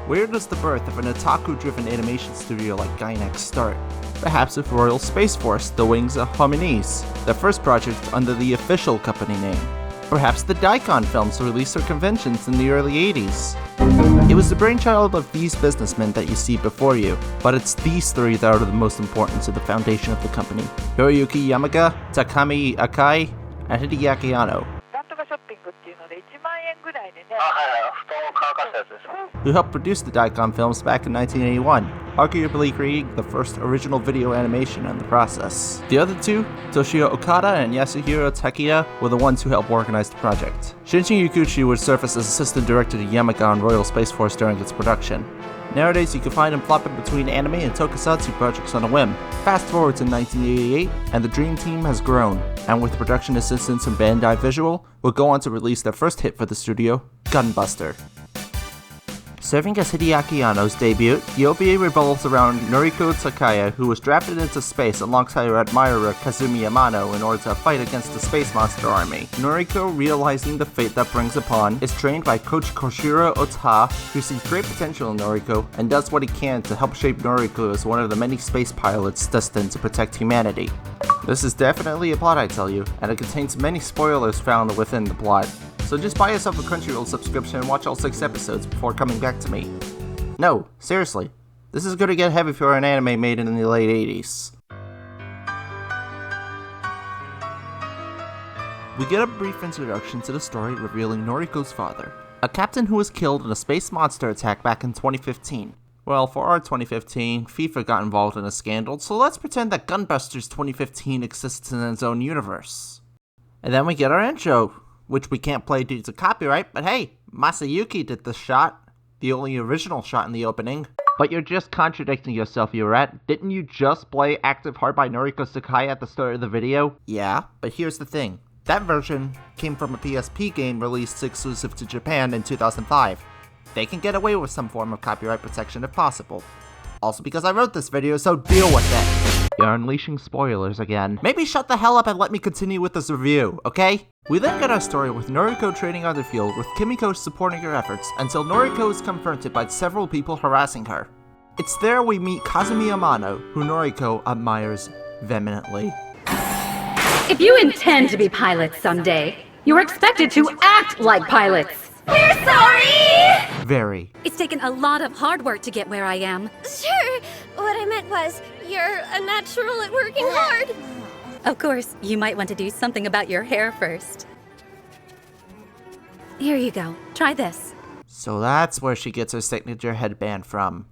Where does the birth of an otaku-driven animation studio like Gainax start? Perhaps with Royal Space Force, The Wings of Homines, their first project under the official company name. Perhaps the Daikon films released for conventions in the early 80s. It was the brainchild of these businessmen that you see before you, but it's these three that are the most important to the foundation of the company. Hiroyuki Yamaga, Takami Akai, and Hideaki Anno, who helped produce the Daikon films back in 1981, arguably creating the first original video animation in the process. The other two, Toshio Okada and Yasuhiro Takeda, were the ones who helped organize the project. Shinji Yamaguchi would serve as assistant director to Yamaga on Royal Space Force during its production. Nowadays, you can find him flopping between anime and tokusatsu projects on a whim. Fast forward to 1988, and the Dream Team has grown, and with production assistance from Bandai Visual, will go on to release their first hit for the studio, Gunbuster. Serving as Hideaki Anno's debut, the OVA revolves around Noriko Takaya, who was drafted into space alongside her admirer Kazumi Amano in order to fight against the space monster army. Noriko, realizing the fate that brings upon, is trained by Coach Koshiro Ota, who sees great potential in Noriko and does what he can to help shape Noriko as one of the many space pilots destined to protect humanity. This is definitely a plot, I tell you, and it contains many spoilers found within the plot. So just buy yourself a Crunchyroll subscription and watch all 6 episodes before coming back to me. No, seriously. This is gonna get heavy for an anime made in the late 80s. We get a brief introduction to the story revealing Noriko's father, a captain who was killed in a space monster attack back in 2015. Well, for our 2015, FIFA got involved in a scandal, so let's pretend that Gunbuster's 2015 exists in its own universe. And then we get our intro, which we can't play due to copyright, but hey, Masayuki did this shot. The only original shot in the opening. But you're just contradicting yourself, you rat. Didn't you just play Active Heart by Noriko Sakai at the start of the video? Yeah, but here's the thing. That version came from a PSP game released exclusive to Japan in 2005. They can get away with some form of copyright protection if possible. Also because I wrote this video, so deal with it. You're unleashing spoilers again. Maybe shut the hell up and let me continue with this review, okay? We then get our story with Noriko training on the field with Kimiko supporting her efforts until Noriko is confronted by several people harassing her. It's there we meet Kazumi Amano, who Noriko admires vehemently. If you intend to be pilots someday, you're expected to act like pilots. We're sorry! Very. It's taken a lot of hard work to get where I am. Sure. What I meant was, you're a natural at working hard. Of course, you might want to do something about your hair first. Here you go. Try this. So that's where she gets her signature headband from.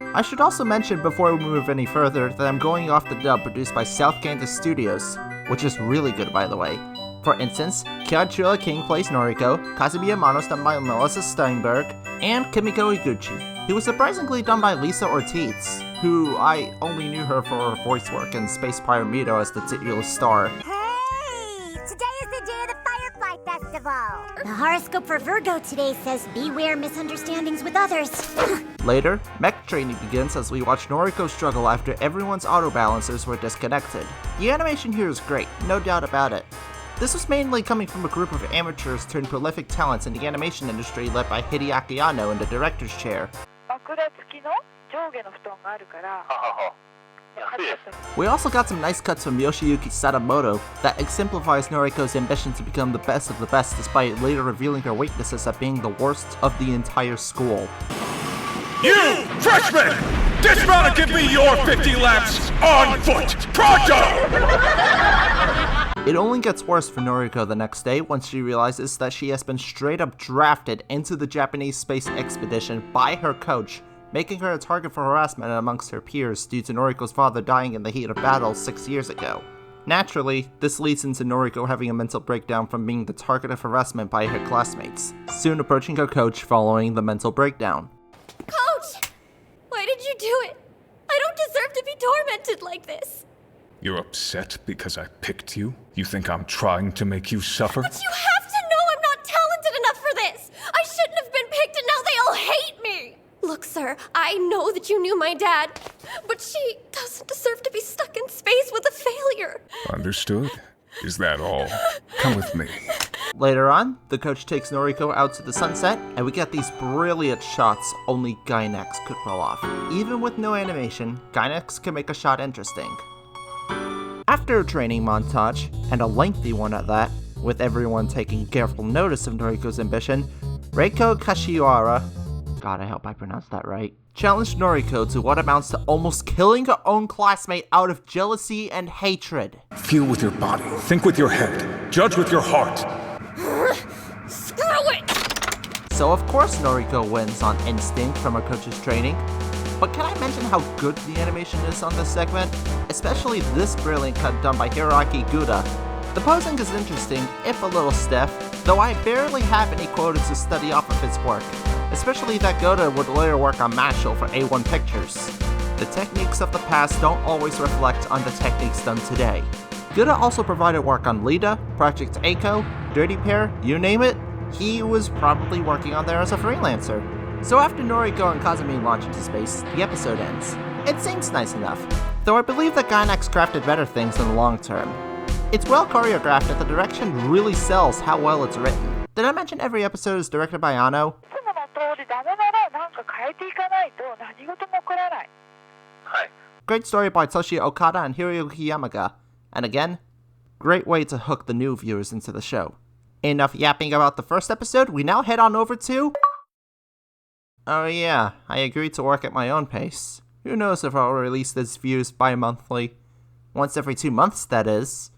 I should also mention before we move any further that I'm going off the dub produced by South Kansas Studios, which is really good by the way. For instance, Kiachula King plays Noriko, Kazumi Amano's done by Melissa Steinberg, and Kimiko Iguchi, who was surprisingly done by Lisa Ortiz, who I only knew her for her voice work in Space Pirate Mito as the titular star. Hey! Today is the day of the Firefly Festival! The horoscope for Virgo today says beware misunderstandings with others. Later, mech training begins as we watch Noriko struggle after everyone's auto balancers were disconnected. The animation here is great, no doubt about it. This was mainly coming from a group of amateurs turned prolific talents in the animation industry led by Hideaki Anno in the director's chair. We also got some nice cuts from Yoshiyuki Sadamoto that exemplifies Noriko's ambition to become the best of the best despite later revealing her weaknesses at being the worst of the entire school. You, freshman! Dismount and give me your 50 laps on foot! Pronto! It only gets worse for Noriko the next day once she realizes that she has been straight up drafted into the Japanese space expedition by her coach, making her a target for harassment amongst her peers due to Noriko's father dying in the heat of battle 6 years ago. Naturally, this leads into Noriko having a mental breakdown from being the target of harassment by her classmates, soon approaching her coach following the mental breakdown. Coach! Why did you do it? I don't deserve to be tormented like this. You're upset because I picked you? You think I'm trying to make you suffer? But you have to know I'm not talented enough for this! I shouldn't have been picked and now they all hate me! Look, sir, I know that you knew my dad, but she doesn't deserve to be stuck in space with a failure. Understood. Is that all? Come with me. Later on, the coach takes Noriko out to the sunset, and we get these brilliant shots only Gainax could pull off. Even with no animation, Gainax can make a shot interesting. After a training montage, and a lengthy one at that, with everyone taking careful notice of Noriko's ambition, Reiko Kashiwara, God I hope I pronounced that right, challenged Noriko to what amounts to almost killing her own classmate out of jealousy and hatred. Feel with your body, think with your head, judge with your heart. Screw it! So of course Noriko wins on instinct from her coach's training, but can I mention how good the animation is on this segment? Especially this brilliant cut done by Hiroaki Guda. The posing is interesting, if a little stiff, though I barely have any quotas to study off of his work, especially that Guda would later work on Mashal for A1 Pictures. The techniques of the past don't always reflect on the techniques done today. Guda also provided work on Lita, Project Echo, Dirty Pair, you name it, he was probably working on there as a freelancer. So after Noriko and Kazumi launch into space, the episode ends. It seems nice enough, though I believe that Gainax crafted better things in the long term. It's well choreographed and the direction really sells how well it's written. Did I mention every episode is directed by Ano? Great story by Toshio Okada and Hiroyuki Yamaga. And again, great way to hook the new viewers into the show. Enough yapping about the first episode, we now head on over to... Oh yeah, I agreed to work at my own pace. Who knows if I'll release this views bi-monthly. Once every 2 months, that is.